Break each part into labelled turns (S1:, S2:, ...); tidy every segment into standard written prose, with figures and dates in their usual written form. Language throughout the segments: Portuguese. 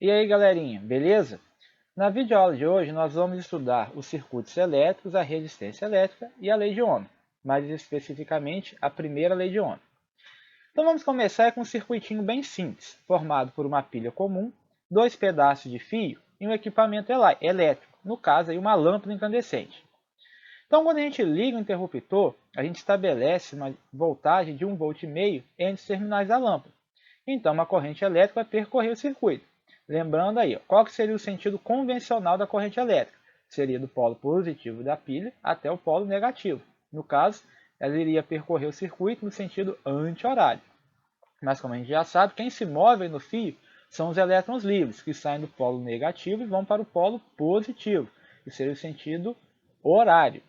S1: E aí, galerinha, beleza? Na videoaula de hoje nós vamos estudar os circuitos elétricos, a resistência elétrica e a lei de Ohm, mais especificamente a primeira lei de Ohm. Então vamos começar com um circuitinho bem simples, formado por uma pilha comum, dois pedaços de fio e um equipamento elétrico, no caso aí uma lâmpada incandescente. Então quando a gente liga o interruptor, a gente estabelece uma voltagem de 1,5 V entre os terminais da lâmpada. Então uma corrente elétrica vai percorrer o circuito. Lembrando aí, qual que seria o sentido convencional da corrente elétrica? Seria do polo positivo da pilha até o polo negativo. No caso, ela iria percorrer o circuito no sentido anti-horário. Mas como a gente já sabe, quem se move no fio são os elétrons livres, que saem do polo negativo e vão para o polo positivo, que seria o sentido horário.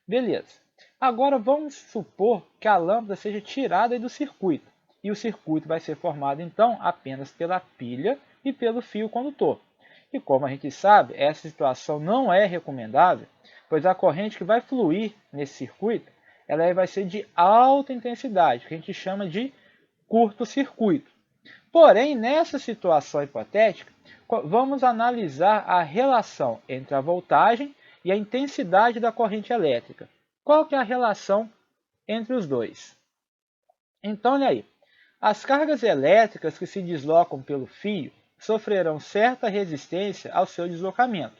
S1: Beleza. Agora vamos supor que a lâmpada seja tirada do circuito. E o circuito vai ser formado então apenas pela pilha e pelo fio condutor. E como a gente sabe, essa situação não é recomendável, pois a corrente que vai fluir nesse circuito, ela vai ser de alta intensidade, que a gente chama de curto-circuito. Porém, nessa situação hipotética, vamos analisar a relação entre a voltagem e a intensidade da corrente elétrica. Qual que é a relação entre os dois? Então, olha aí. As cargas elétricas que se deslocam pelo fio sofrerão certa resistência ao seu deslocamento,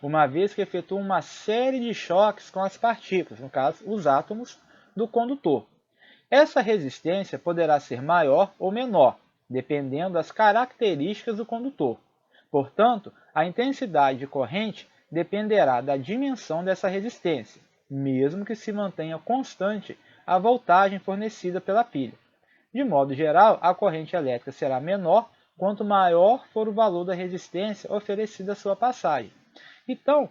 S1: uma vez que efetuam uma série de choques com as partículas, no caso, os átomos do condutor. Essa resistência poderá ser maior ou menor, dependendo das características do condutor. Portanto, a intensidade de corrente dependerá da dimensão dessa resistência, mesmo que se mantenha constante a voltagem fornecida pela pilha. De modo geral, a corrente elétrica será menor quanto maior for o valor da resistência oferecida à sua passagem. Então,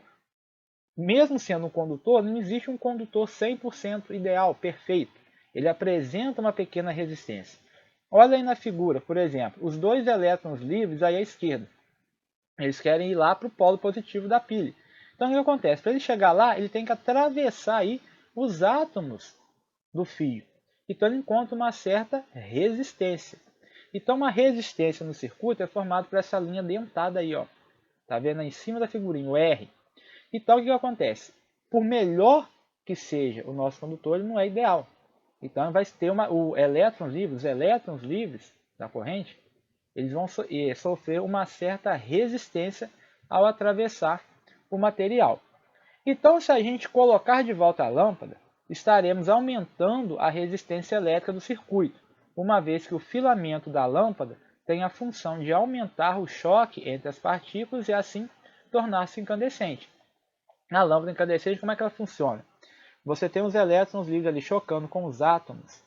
S1: mesmo sendo um condutor, não existe um condutor 100% ideal, perfeito. Ele apresenta uma pequena resistência. Olha aí na figura, por exemplo, os dois elétrons livres aí à esquerda. Eles querem ir lá para o polo positivo da pilha. Então, o que acontece? Para ele chegar lá, ele tem que atravessar aí os átomos do fio. Então ele encontra uma certa resistência. Então uma resistência no circuito é formada por essa linha dentada aí, ó. Tá vendo aí em cima da figurinha, o R. Então o que acontece? Por melhor que seja o nosso condutor, ele não é ideal. Então vai ter os elétrons livres da corrente, eles vão sofrer uma certa resistência ao atravessar o material. Então, se a gente colocar de volta a lâmpada, estaremos aumentando a resistência elétrica do circuito, uma vez que o filamento da lâmpada tem a função de aumentar o choque entre as partículas e assim tornar-se incandescente. Na lâmpada incandescente, como é que ela funciona? Você tem os elétrons livres ali chocando com os átomos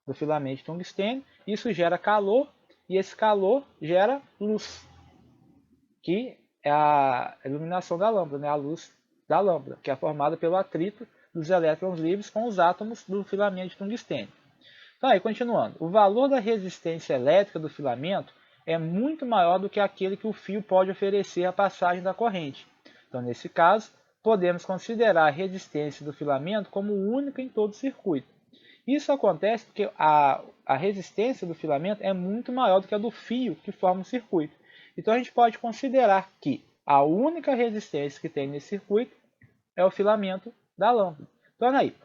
S1: do filamento de tungstênio, isso gera calor e esse calor gera luz, que é a iluminação da lâmpada, né? A luz da lâmpada, que é formada pelo atrito dos elétrons livres com os átomos do filamento de tungstênio. Então, aí, continuando, o valor da resistência elétrica do filamento é muito maior do que aquele que o fio pode oferecer à passagem da corrente. Então, nesse caso, podemos considerar a resistência do filamento como única em todo o circuito. Isso acontece porque a resistência do filamento é muito maior do que a do fio que forma o circuito. Então, a gente pode considerar que a única resistência que tem nesse circuito é o filamento da lâmpada. Então, olha aí,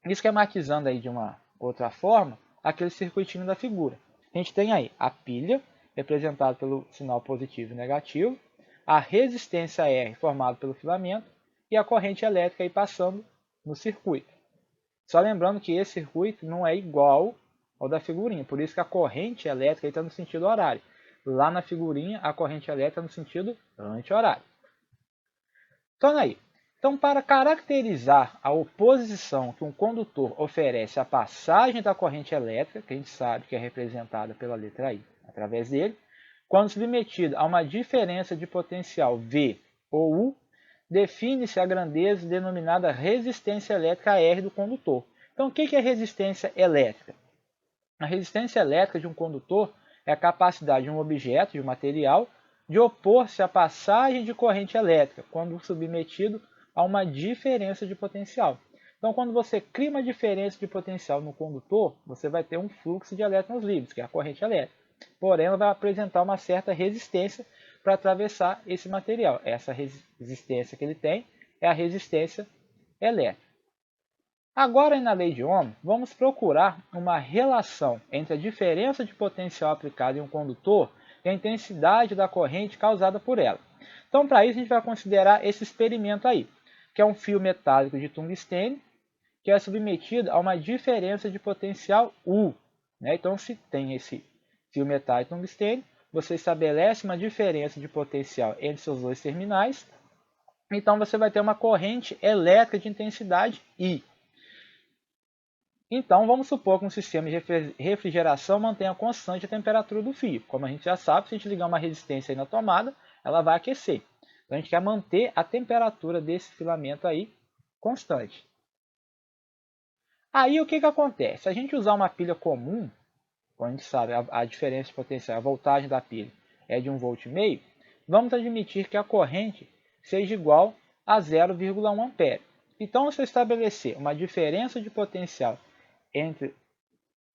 S1: esquematizando aí de uma outra forma, aquele circuitinho da figura. A gente tem aí a pilha, representada pelo sinal positivo e negativo, a resistência R, formada pelo filamento, e a corrente elétrica aí passando no circuito. Só lembrando que esse circuito não é igual ao da figurinha, por isso que a corrente elétrica está no sentido horário. Lá na figurinha, a corrente elétrica no sentido anti-horário. Então, aí. Então, para caracterizar a oposição que um condutor oferece à passagem da corrente elétrica, que a gente sabe que é representada pela letra I, através dele, quando submetido a uma diferença de potencial V ou U, define-se a grandeza denominada resistência elétrica R do condutor. Então, o que é resistência elétrica? A resistência elétrica de um condutor é a capacidade de um objeto, de um material, de opor-se à passagem de corrente elétrica, quando submetido a uma diferença de potencial. Então, quando você cria uma diferença de potencial no condutor, você vai ter um fluxo de elétrons livres, que é a corrente elétrica. Porém, ela vai apresentar uma certa resistência, para atravessar esse material. Essa resistência que ele tem é a resistência elétrica. Agora, na lei de Ohm, vamos procurar uma relação entre a diferença de potencial aplicada em um condutor e a intensidade da corrente causada por ela. Então, para isso, a gente vai considerar esse experimento aí, que é um fio metálico de tungstênio, que é submetido a uma diferença de potencial U. Então, se tem esse fio metálico de tungstênio, você estabelece uma diferença de potencial entre seus dois terminais, então você vai ter uma corrente elétrica de intensidade I. Então, vamos supor que um sistema de refrigeração mantenha constante a temperatura do fio. Como a gente já sabe, se a gente ligar uma resistência aí na tomada, ela vai aquecer. Então, a gente quer manter a temperatura desse filamento aí constante. Aí, o que acontece? Se a gente usar uma pilha comum, como a gente sabe, a diferença de potencial, a voltagem da pilha é de 1,5 V, vamos admitir que a corrente seja igual a 0,1 A. Então, se eu estabelecer uma diferença de potencial entre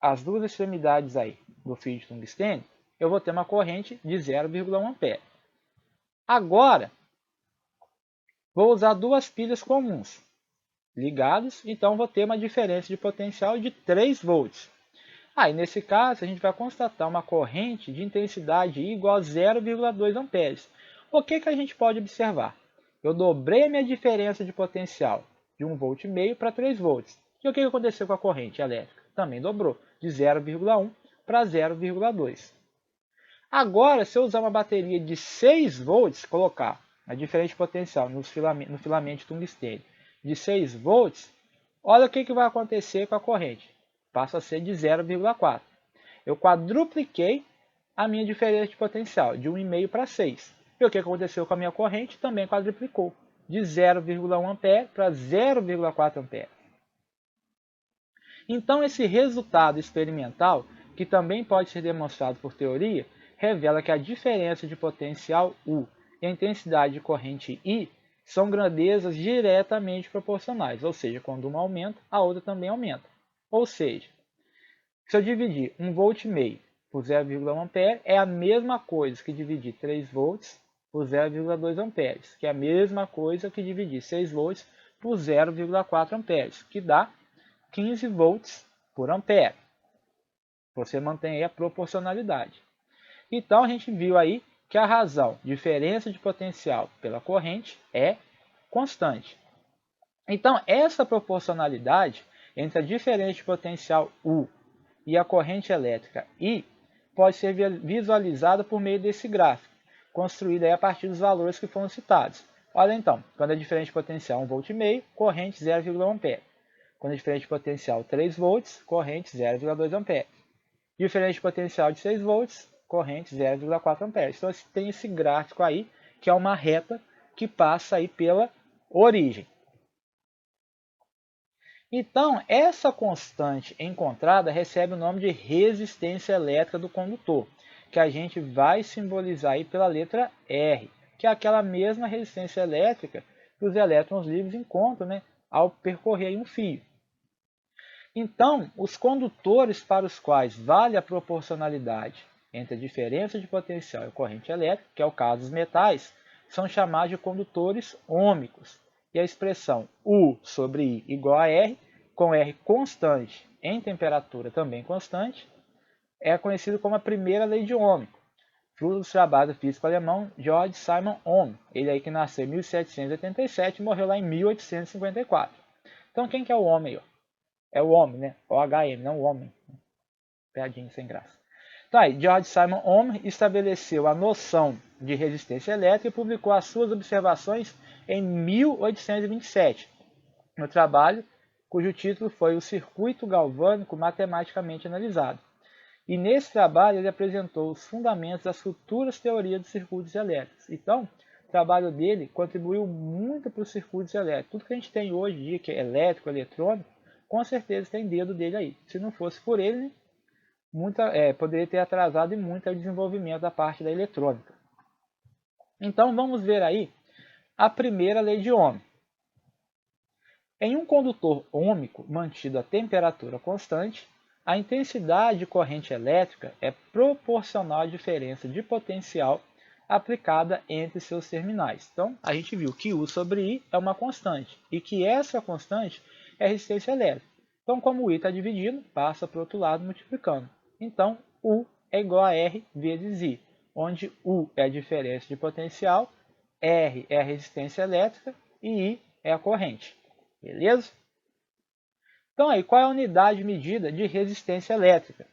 S1: as duas extremidades aí do fio de tungstênio, eu vou ter uma corrente de 0,1 A. Agora, vou usar duas pilhas comuns ligadas, então vou ter uma diferença de potencial de 3 volts. Aí, nesse caso, a gente vai constatar uma corrente de intensidade igual a 0,2 amperes. O que a gente pode observar? Eu dobrei a minha diferença de potencial de 1,5 V para 3 volts. E o que aconteceu com a corrente elétrica? Também dobrou, de 0,1 para 0,2. Agora, se eu usar uma bateria de 6 volts, colocar a diferença de potencial no filamento de tungstênio de 6 volts, olha o que vai acontecer com a corrente. Passa a ser de 0,4. Eu quadrupliquei a minha diferença de potencial, de 1,5 para 6. E o que aconteceu com a minha corrente? Também quadruplicou, de 0,1 A para 0,4 A. Então, esse resultado experimental, que também pode ser demonstrado por teoria, revela que a diferença de potencial U e a intensidade de corrente I são grandezas diretamente proporcionais, ou seja, quando uma aumenta, a outra também aumenta. Ou seja, se eu dividir 1,5 V por 0,1 A, é a mesma coisa que dividir 3 volts por 0,2 amperes, que é a mesma coisa que dividir 6 volts por 0,4 amperes, que dá 15 volts por ampere. Você mantém aí a proporcionalidade. Então, a gente viu aí que a razão, diferença de potencial pela corrente, é constante. Então, essa proporcionalidade entre a diferença de potencial U e a corrente elétrica I pode ser visualizada por meio desse gráfico, construído aí a partir dos valores que foram citados. Olha então, quando a diferença de potencial 1,5 V, corrente 0,1 A. Quando a diferença de potencial 3 volts, corrente 0,2 A. Diferença de potencial de 6 volts, corrente 0,4 A. Então, tem esse gráfico aí, que é uma reta que passa aí pela origem. Então, essa constante encontrada recebe o nome de resistência elétrica do condutor, que a gente vai simbolizar aí pela letra R, que é aquela mesma resistência elétrica que os elétrons livres encontram, ao percorrer um fio. Então, os condutores para os quais vale a proporcionalidade entre a diferença de potencial e a corrente elétrica, que é o caso dos metais, são chamados de condutores ômicos. E a expressão U sobre I igual a R, com R constante em temperatura também constante, é conhecido como a primeira lei de Ohm, fruto do trabalho do físico alemão Georg Simon Ohm. Ele aí que nasceu em 1787 e morreu lá em 1854. Então, quem que é o homem aí? É o homem, né? O-H-M, não o homem. Piadinha sem graça. Então aí, Georg Simon Ohm estabeleceu a noção de resistência elétrica e publicou as suas observações em 1827, no trabalho cujo título foi O Circuito Galvânico Matematicamente Analisado. E nesse trabalho ele apresentou os fundamentos das futuras teorias dos circuitos elétricos. Então, o trabalho dele contribuiu muito para os circuitos elétricos. Tudo que a gente tem hoje em dia, que é elétrico, eletrônico, com certeza tem dedo dele aí. Se não fosse por ele, poderia ter atrasado muito o desenvolvimento da parte da eletrônica. Então, vamos ver aí a primeira lei de Ohm. Em um condutor ômico mantido a temperatura constante, a intensidade de corrente elétrica é proporcional à diferença de potencial aplicada entre seus terminais. Então, a gente viu que U sobre I é uma constante e que essa constante é a resistência elétrica. Então, como o I está dividindo, passa para o outro lado multiplicando. Então, U é igual a R vezes I, onde U é a diferença de potencial, R é a resistência elétrica e I é a corrente. Beleza? Então, aí, qual é a unidade medida de resistência elétrica?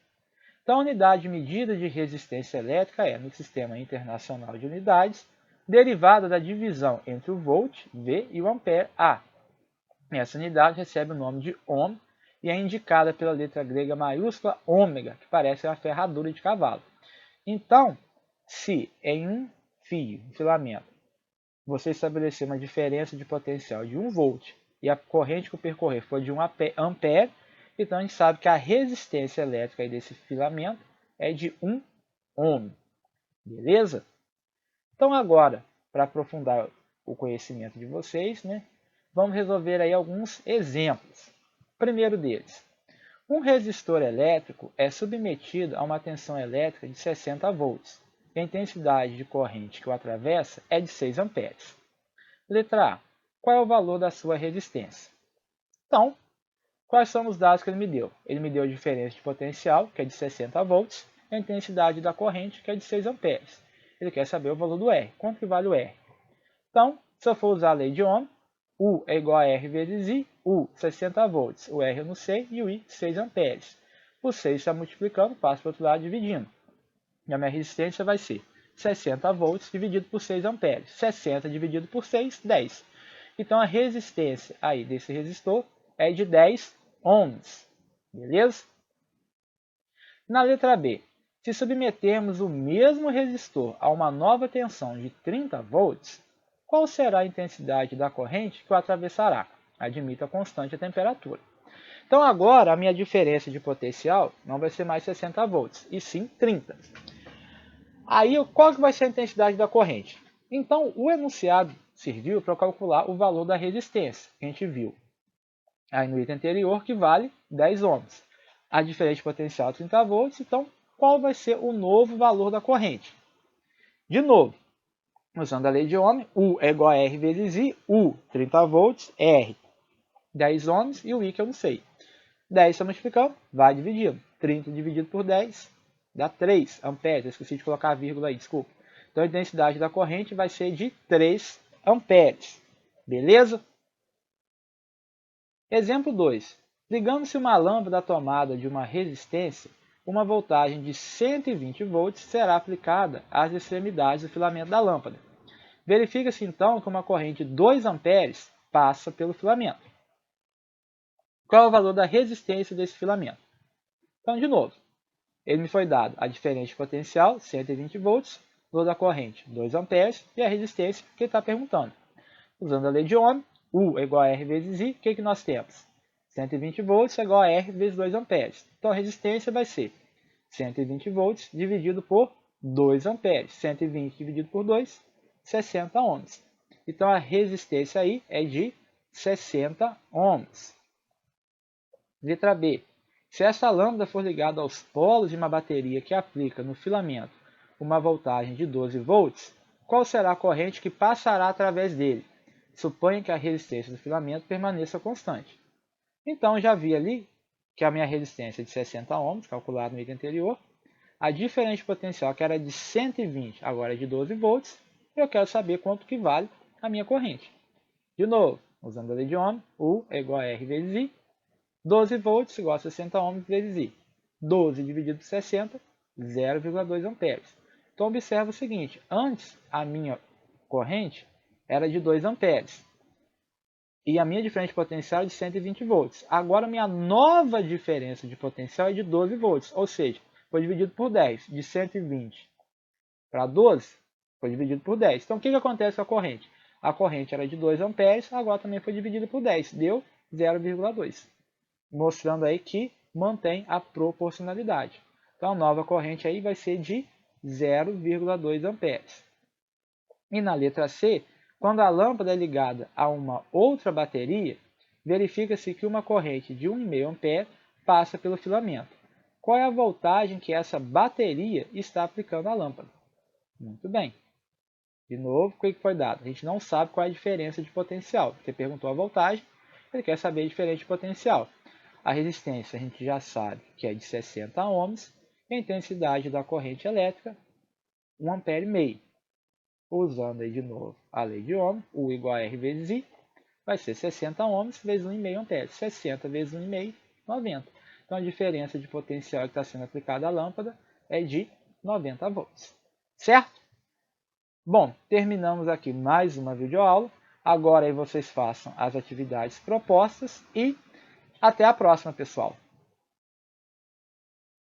S1: Então, a unidade medida de resistência elétrica é, no Sistema Internacional de Unidades, derivada da divisão entre o volt, V, e o ampere, A. Essa unidade recebe o nome de ohm e é indicada pela letra grega maiúscula ômega, que parece uma ferradura de cavalo. Então, se em um fio, um filamento, você estabelecer uma diferença de potencial de 1 volt e a corrente que o percorrer for de 1 ampere, então a gente sabe que a resistência elétrica desse filamento é de 1 ohm. Beleza? Então agora, para aprofundar o conhecimento de vocês, vamos resolver aí alguns exemplos. Primeiro deles, um resistor elétrico é submetido a uma tensão elétrica de 60 volts. E a intensidade de corrente que o atravessa é de 6 amperes. Letra A. Qual é o valor da sua resistência? Então, quais são os dados que ele me deu? Ele me deu a diferença de potencial, que é de 60 volts, e a intensidade da corrente, que é de 6 amperes. Ele quer saber o valor do R. Quanto que vale o R? Então, se eu for usar a lei de Ohm, U é igual a R vezes I, U 60 volts, o R eu não sei, e o I 6 amperes. O 6 está multiplicando, passa para o outro lado dividindo. E a minha resistência vai ser 60 volts dividido por 6 amperes. 60 dividido por 6, 10. Então a resistência aí desse resistor é de 10 ohms. Beleza? Na letra B, se submetermos o mesmo resistor a uma nova tensão de 30 volts, qual será a intensidade da corrente que o atravessará? Admita constante a temperatura. Então agora a minha diferença de potencial não vai ser mais 60 volts, e sim 30. Aí qual que vai ser a intensidade da corrente? Então o enunciado serviu para calcular o valor da resistência, que a gente viu aí no item anterior, que vale 10 ohms. A diferença de potencial é 30 volts, então qual vai ser o novo valor da corrente? De novo, usando a lei de Ohm, U é igual a R vezes I, U 30 volts, R 10 ohms e o I que eu não sei. 10 está multiplicando, vai dividindo. 30 dividido por 10 dá 3 amperes. Eu esqueci de colocar a vírgula aí, desculpa. Então a intensidade da corrente vai ser de 3 amperes. Beleza? Exemplo 2. Ligando-se uma lâmpada à tomada de uma resistência, uma voltagem de 120 volts será aplicada às extremidades do filamento da lâmpada. Verifica-se então que uma corrente de 2 amperes passa pelo filamento. Qual é o valor da resistência desse filamento? Então, de novo, ele me foi dado a diferença de potencial, 120 volts, o valor da corrente, 2 amperes, e a resistência que ele está perguntando. Usando a lei de Ohm, U é igual a R vezes I, o que nós temos? 120 volts é igual a R vezes 2 amperes. Então, a resistência vai ser 120 volts dividido por 2 amperes. 120 dividido por 2, 60 ohms. Então, a resistência aí é de 60 ohms. Letra B. Se essa lâmpada for ligada aos polos de uma bateria que aplica no filamento uma voltagem de 12 volts, qual será a corrente que passará através dele? Suponha que a resistência do filamento permaneça constante. Então, já vi ali que a minha resistência é de 60 ohms, calculado no item anterior. A diferença de potencial, que era de 120, agora é de 12 volts. E eu quero saber quanto que vale a minha corrente. De novo, usando a lei de Ohm, U é igual a R vezes I. 12 volts igual a 60 ohms vezes I. 12 dividido por 60, 0,2 amperes. Então, observa o seguinte, antes a minha corrente era de 2 amperes. E a minha diferença de potencial é de 120 volts. Agora, minha nova diferença de potencial é de 12 volts. Ou seja, foi dividido por 10. De 120 para 12, foi dividido por 10. Então, o que acontece com a corrente? A corrente era de 2 amperes, agora também foi dividida por 10. Deu 0,2. Mostrando aí que mantém a proporcionalidade. Então, a nova corrente aí vai ser de 0,2 amperes. E na letra C, quando a lâmpada é ligada a uma outra bateria, verifica-se que uma corrente de 1,5 ampere passa pelo filamento. Qual é a voltagem que essa bateria está aplicando à lâmpada? Muito bem. De novo, o que foi dado? A gente não sabe qual é a diferença de potencial. Você perguntou a voltagem, ele quer saber a diferença de potencial. A resistência a gente já sabe que é de 60 ohms e a intensidade da corrente elétrica 1,5 ampere. Usando aí de novo a lei de Ohm, U igual a R vezes I, vai ser 60 ohms vezes 1,5 ampere. 60 vezes 1,5, 90. Então a diferença de potencial que está sendo aplicada à lâmpada é de 90 volts. Certo? Bom, terminamos aqui mais uma videoaula. Agora aí vocês façam as atividades propostas e até a próxima, pessoal.